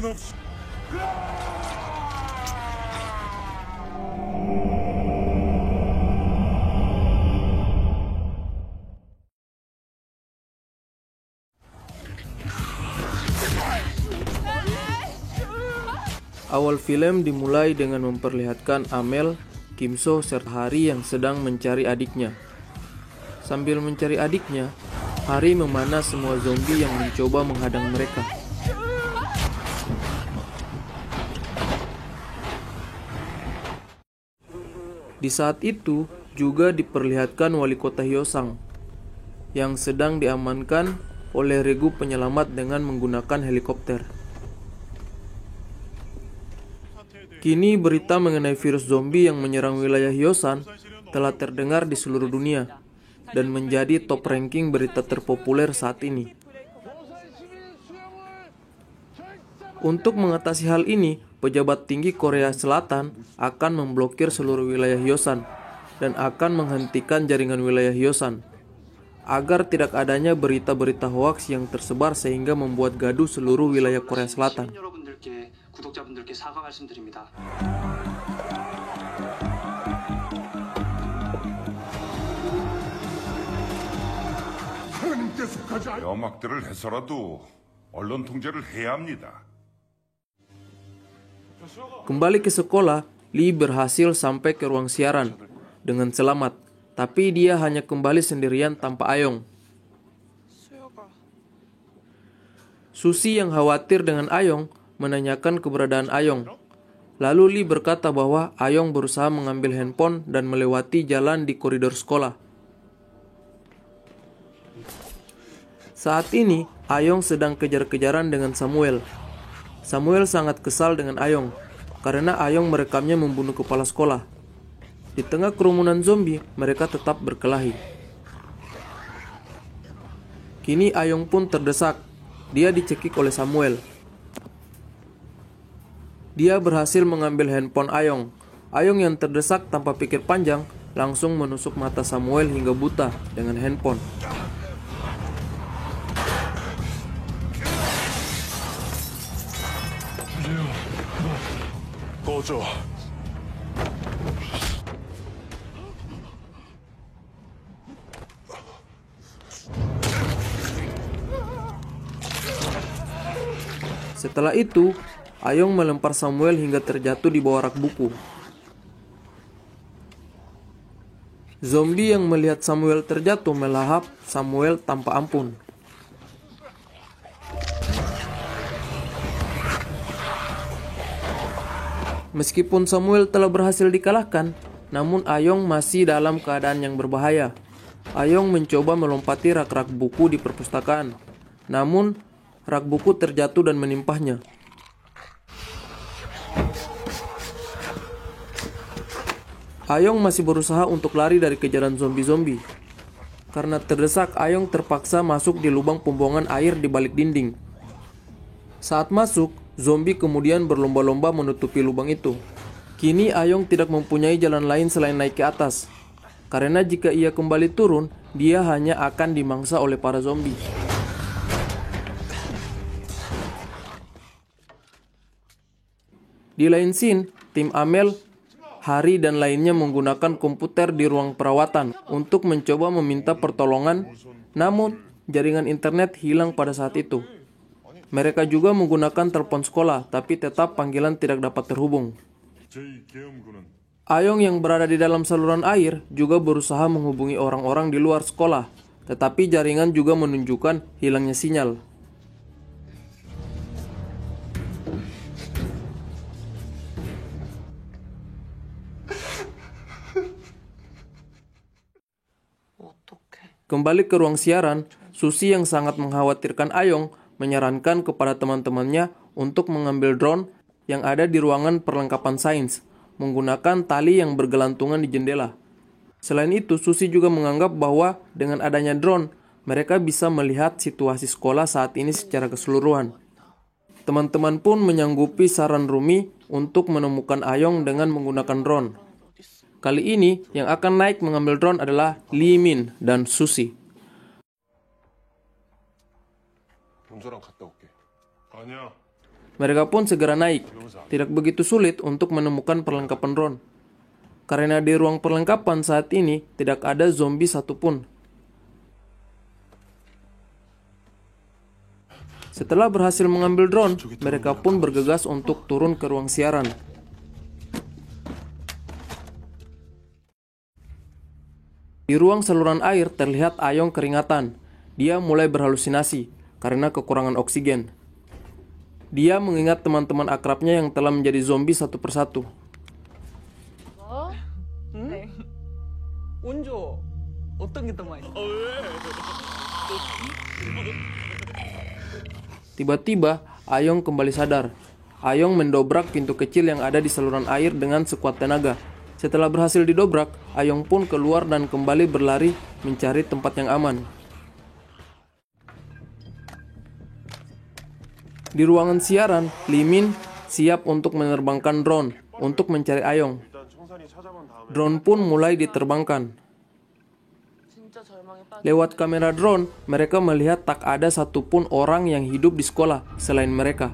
Awal film dimulai dengan memperlihatkan Amel, Kim-so, serta Hari yang sedang mencari adiknya. Sambil mencari adiknya, Hari memanah semua zombie yang mencoba menghadang mereka. Di saat itu juga diperlihatkan wali kota Hyosan yang sedang diamankan oleh regu penyelamat dengan menggunakan helikopter. Kini berita mengenai virus zombie yang menyerang wilayah Hyosan telah terdengar di seluruh dunia dan menjadi top ranking berita terpopuler saat ini. Untuk mengatasi hal ini, pejabat tinggi Korea Selatan akan memblokir seluruh wilayah Hyosan dan akan menghentikan jaringan wilayah Hyosan agar tidak adanya berita-berita hoaks yang tersebar sehingga membuat gaduh seluruh wilayah Korea Selatan. 구독자분들께 사과 말씀드립니다. 여막들을 해서라도 언론 통제를 해야 합니다. Kembali ke sekolah, Lee berhasil sampai ke ruang siaran dengan selamat, tapi dia hanya kembali sendirian tanpa Ayong. Susi yang khawatir dengan Ayong menanyakan keberadaan Ayong. Lalu Lee berkata bahwa Ayong berusaha mengambil handphone dan melewati jalan di koridor sekolah. Saat ini, Ayong sedang kejar-kejaran dengan Samuel. Samuel sangat kesal dengan Ayong karena Ayong merekamnya membunuh kepala sekolah. Di tengah kerumunan zombie, mereka tetap berkelahi. Kini Ayong pun terdesak. Dia dicekik oleh Samuel. Dia berhasil mengambil handphone Ayong. Ayong yang terdesak tanpa pikir panjang langsung menusuk mata Samuel hingga buta dengan handphone. Setelah itu, Ayong melempar Samuel hingga terjatuh di bawah rak buku. Zombie yang melihat Samuel terjatuh melahap Samuel tanpa ampun. Meskipun Samuel telah berhasil dikalahkan, namun Ayong masih dalam keadaan yang berbahaya. Ayong mencoba melompati rak-rak buku di perpustakaan, namun rak buku terjatuh dan menimpahnya. Ayong masih berusaha untuk lari dari kejaran zombie-zombie. Karena terdesak, Ayong terpaksa masuk di lubang pembuangan air di balik dinding. Saat masuk, zombie kemudian berlomba-lomba menutupi lubang itu. Kini Ayong tidak mempunyai jalan lain selain naik ke atas. Karena jika ia kembali turun, dia hanya akan dimangsa oleh para zombie. Di lain scene, tim Amel, Hari dan lainnya menggunakan komputer di ruang perawatan untuk mencoba meminta pertolongan, namun jaringan internet hilang pada saat itu. Mereka juga menggunakan telepon sekolah, tapi tetap panggilan tidak dapat terhubung. Ayong yang berada di dalam saluran air juga berusaha menghubungi orang-orang di luar sekolah, tetapi jaringan juga menunjukkan hilangnya sinyal. Kembali ke ruang siaran, Susi yang sangat mengkhawatirkan Ayong menyarankan kepada teman-temannya untuk mengambil drone yang ada di ruangan perlengkapan sains, menggunakan tali yang bergelantungan di jendela. Selain itu, Susi juga menganggap bahwa dengan adanya drone, mereka bisa melihat situasi sekolah saat ini secara keseluruhan. Teman-teman pun menyanggupi saran Rumi untuk menemukan Ayong dengan menggunakan drone. Kali ini, yang akan naik mengambil drone adalah Lee Min dan Susi. Mereka pun segera naik. Tidak begitu sulit untuk menemukan perlengkapan drone. Karena di ruang perlengkapan saat ini tidak ada zombie satupun. Setelah berhasil mengambil drone, mereka pun bergegas untuk turun ke ruang siaran. Di ruang saluran air terlihat Ayong keringatan. Dia mulai berhalusinasi karena kekurangan oksigen. Dia mengingat teman-teman akrabnya yang telah menjadi zombie satu persatu. 온조 어떤 게 더 맛있어? Tiba-tiba, Ayong kembali sadar. Ayong mendobrak pintu kecil yang ada di saluran air dengan sekuat tenaga. Setelah berhasil didobrak, Ayong pun keluar dan kembali berlari mencari tempat yang aman. Di ruangan siaran, Limin siap untuk menerbangkan drone untuk mencari Ayong. Drone pun mulai diterbangkan. Lewat kamera drone, mereka melihat tak ada satupun orang yang hidup di sekolah selain mereka.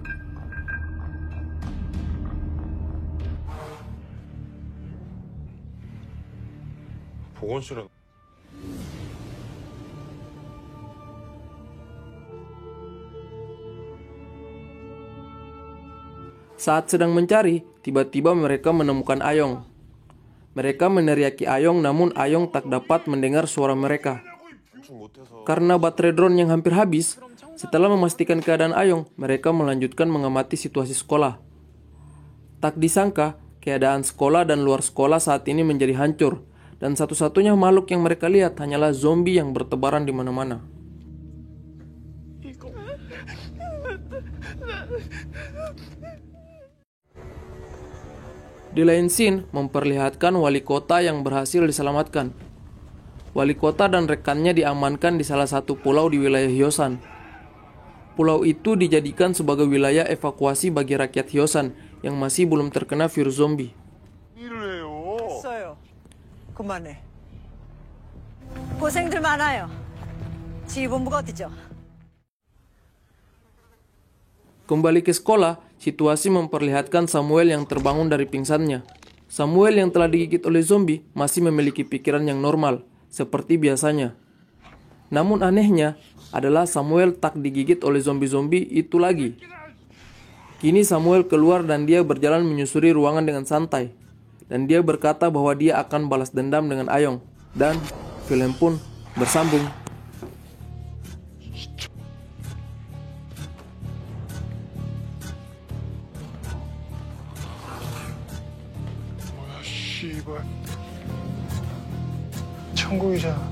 보건실은 Saat sedang mencari, tiba-tiba mereka menemukan Ayong. Mereka meneriaki Ayong, namun Ayong tak dapat mendengar suara mereka. Karena baterai drone yang hampir habis, setelah memastikan keadaan Ayong, mereka melanjutkan mengamati situasi sekolah. Tak disangka, keadaan sekolah dan luar sekolah saat ini menjadi hancur, dan satu-satunya makhluk yang mereka lihat hanyalah zombie yang bertebaran di mana-mana. Di lain scene, memperlihatkan wali kota yang berhasil diselamatkan. Wali kota dan rekannya diamankan di salah satu pulau di wilayah Hyosan. Pulau itu dijadikan sebagai wilayah evakuasi bagi rakyat Hyosan yang masih belum terkena virus zombie. 했어요. 그만해. 고생들 많아요. 지휘본부가 어디죠? Kembali ke sekolah, situasi memperlihatkan Samuel yang terbangun dari pingsannya. Samuel yang telah digigit oleh zombie masih memiliki pikiran yang normal, seperti biasanya. Namun anehnya adalah Samuel tak digigit oleh zombie-zombie itu lagi. Kini Samuel keluar dan dia berjalan menyusuri ruangan dengan santai. Dan dia berkata bahwa dia akan balas dendam dengan Ayong. Dan film pun bersambung. 씨발 천국이잖아.